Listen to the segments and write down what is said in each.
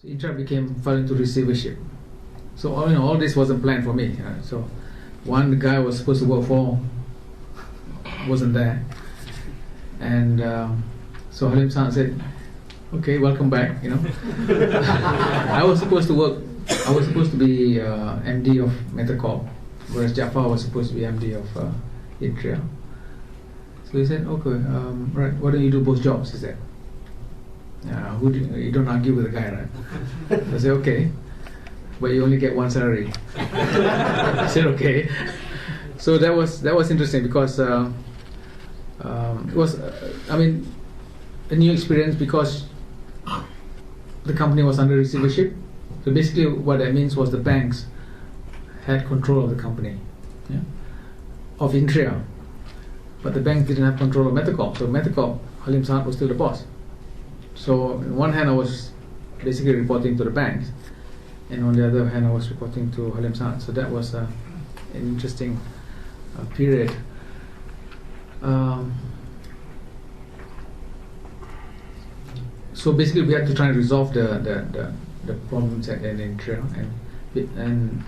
Intra fell into receivership. So all this wasn't planned for me. So one guy was supposed to work for wasn't there, and so Halim San said, "Okay, welcome back." I was supposed to work. I was supposed to be MD of Metacorp, whereas Jafar was supposed to be MD of Intria. So he said, "Okay, right. Why don't you do both jobs?" He said. You don't argue with the guy, right? I said, "Okay, but you only get one salary." I said, "Okay." So that was interesting because it was, a new experience because the company was under receivership. So basically, what that means was the banks had control of the company, of Intria, but the banks didn't have control of Metacorp. So Metacorp, Halim Saad was still the boss. So on one hand, I was basically reporting to the banks, and on the other hand, I was reporting to Halim Saad. So that was an interesting period. So basically, we had to try and resolve the problems at Intria, and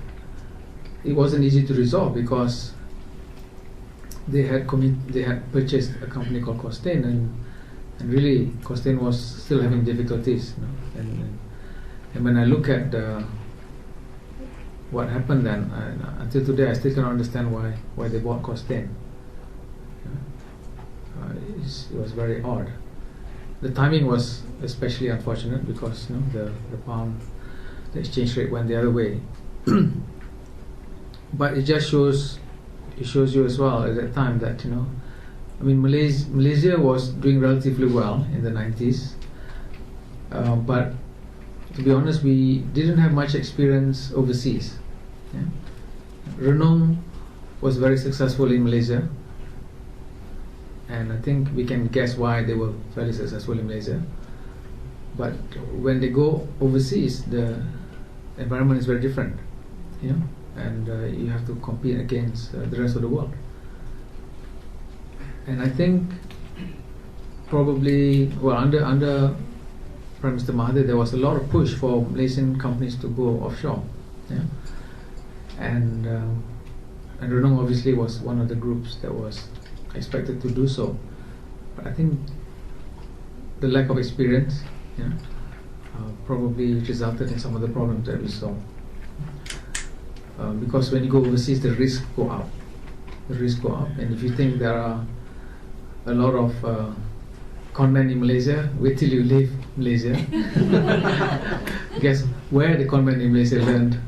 it wasn't easy to resolve because they had purchased a company called Costain, and really Costain was still having difficulties. And when I look at what happened then, until today I still cannot understand why they bought Costain. It was very odd. The timing was especially unfortunate because the pound, the exchange rate went the other way. But it just shows you as well at that time that Malaysia was doing relatively well in the 90s, but to be honest, we didn't have much experience overseas. Renong was very successful in Malaysia, and I think we can guess why they were fairly successful in Malaysia. But when they go overseas, the environment is very different, and you have to compete against the rest of the world. And I think probably, under Prime Minister Mahathir, there was a lot of push for Malaysian companies to go offshore. And Renong obviously was one of the groups that was expected to do so. But I think the lack of experience probably resulted in some of the problems that we saw. Because when you go overseas, the risks go up. And if you think there are a lot of conmen in Malaysia, wait till you leave Malaysia. Guess where the conmen in Malaysia learned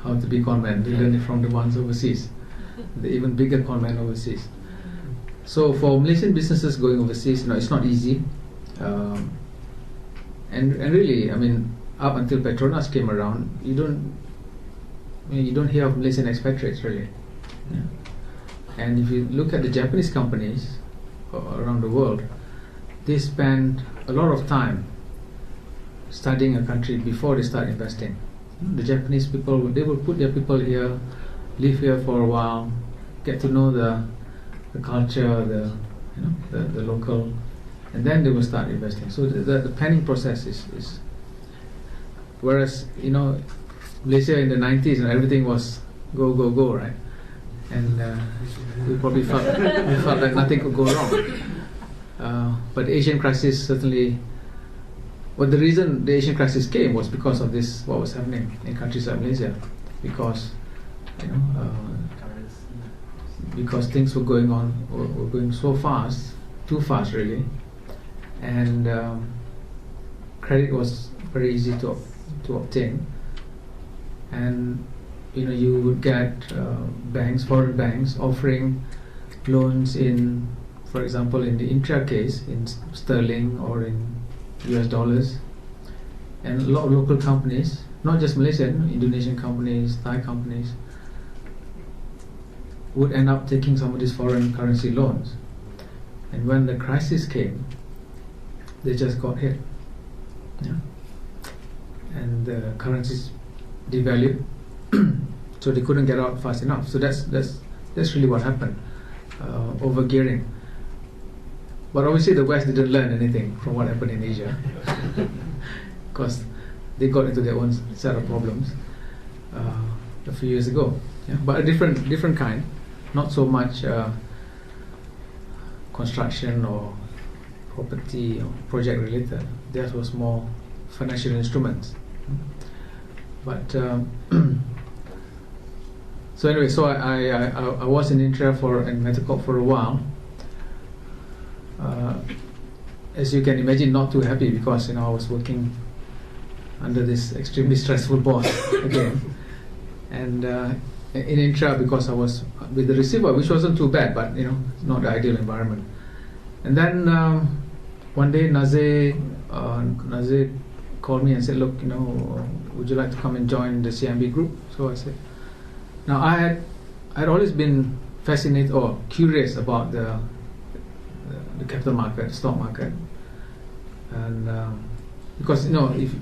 how to be conmen? They learned it from the ones overseas, the even bigger conmen overseas. So for Malaysian businesses going overseas, it's not easy. And really, up until Petronas came around, you don't hear of Malaysian expatriates really. And if you look at the Japanese companies around the world, they spend a lot of time studying a country before they start investing. The Japanese people, they will put their people here, live here for a while, get to know the culture, the local, and then they will start investing. So the planning process is whereas Malaysia in the 90s and everything was go, right? And we probably felt that nothing could go wrong. But the Asian crisis certainly, the reason the Asian crisis came was because of this, what was happening in countries like Malaysia, because because things were going so fast, too fast really, and credit was very easy to obtain, and you would get foreign banks offering loans in, for example, in the Intria case, in sterling or in US dollars, and a lot of local companies, not just Malaysian, Indonesian companies, Thai companies, would end up taking some of these foreign currency loans. And when the crisis came, they just got hit. And the currencies devalued, so they couldn't get out fast enough. So that's really what happened, overgearing. But obviously the West didn't learn anything from what happened in Asia, because they got into their own set of problems a few years ago. Yeah? But a different kind, not so much construction or property or project related. Theirs was more financial instruments. But so anyway, so I was in Intra in MICPA for a while. As you can imagine, not too happy because I was working under this extremely stressful boss again, and in Intra because I was with the receiver, which wasn't too bad, but not the ideal environment. And then one day Nazir called me and said, "Look, would you like to come and join the CIMB group?" So I said. Now I had always been fascinated or curious about the capital market, stock market, and because if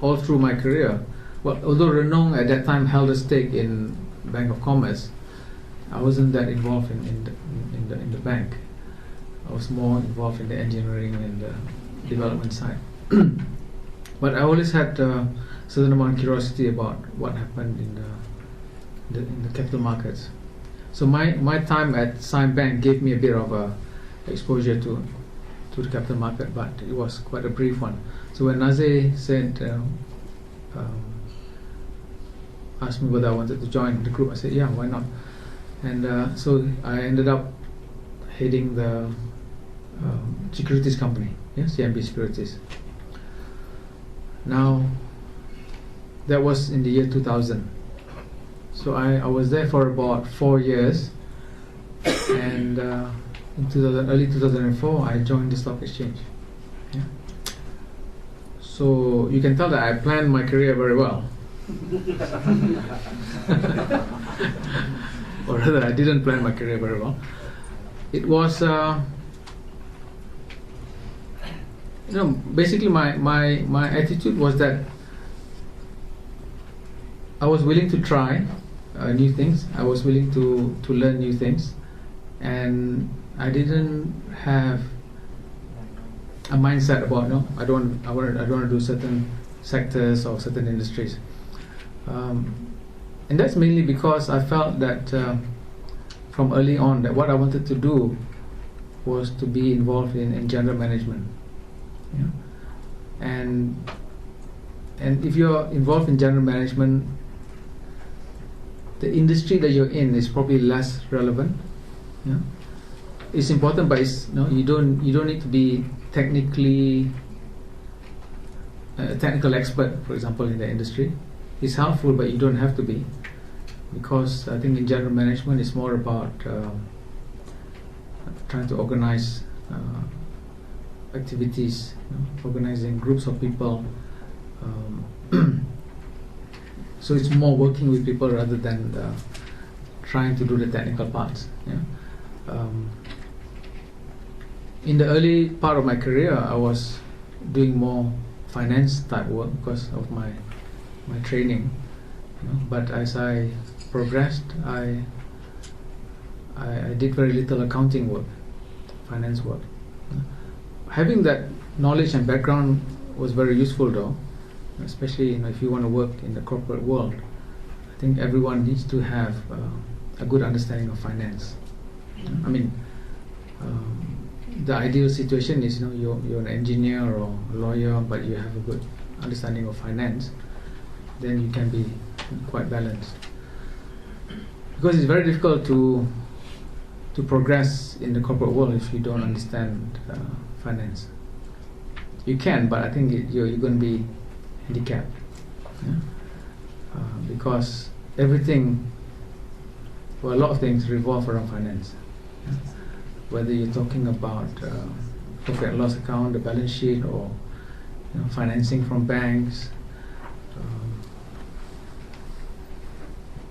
all through my career, well, although Renong at that time held a stake in Bank of Commerce, I wasn't that involved in the bank. I was more involved in the engineering and the development side. But I always had a certain amount of curiosity about what happened in the capital markets. So my time at CIMB gave me a bit of exposure to the capital market, but it was quite a brief one. So when Nazir said, asked me whether I wanted to join the group, I said, yeah, why not? And so I ended up heading the securities company, CIMB Securities. Now, that was in the year 2000. So I was there for about 4 years, and in early 2004 I joined the stock exchange. Yeah. So you can tell that I planned my career very well. Or rather, I didn't plan my career very well. It was basically my attitude was that I was willing to try new things. I was willing to learn new things, and I didn't have a mindset about I don't want to do certain sectors or certain industries, and that's mainly because I felt that from early on that what I wanted to do was to be involved in general management. And if you're involved in general management, the industry that you're in is probably less relevant. It's important, but you don't need to be technically a technical expert, for example, in the industry. It's helpful, but you don't have to be, because I think in general management it's more about trying to organize activities, organizing groups of people. So it's more working with people rather than trying to do the technical parts. In the early part of my career, I was doing more finance type work because of my training. But as I progressed, I did very little accounting work, finance work. Having that knowledge and background was very useful, though, especially if you want to work in the corporate world. I think everyone needs to have a good understanding of finance. I mean, the ideal situation is you're an engineer or a lawyer, but you have a good understanding of finance. Then you can be quite balanced. Because it's very difficult to progress in the corporate world if you don't understand finance. You can, but I think you're going to be handicapped, because everything, a lot of things revolve around finance. Whether you're talking about profit and loss account, the balance sheet, or financing from banks,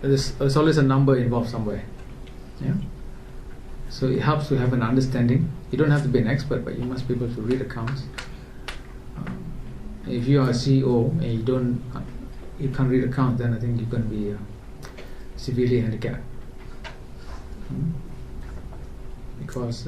there's always a number involved somewhere. So it helps to have an understanding. You don't have to be an expert, but you must be able to read accounts. If you are a CEO and you can't read accounts, then I think you're going to be severely handicapped. Because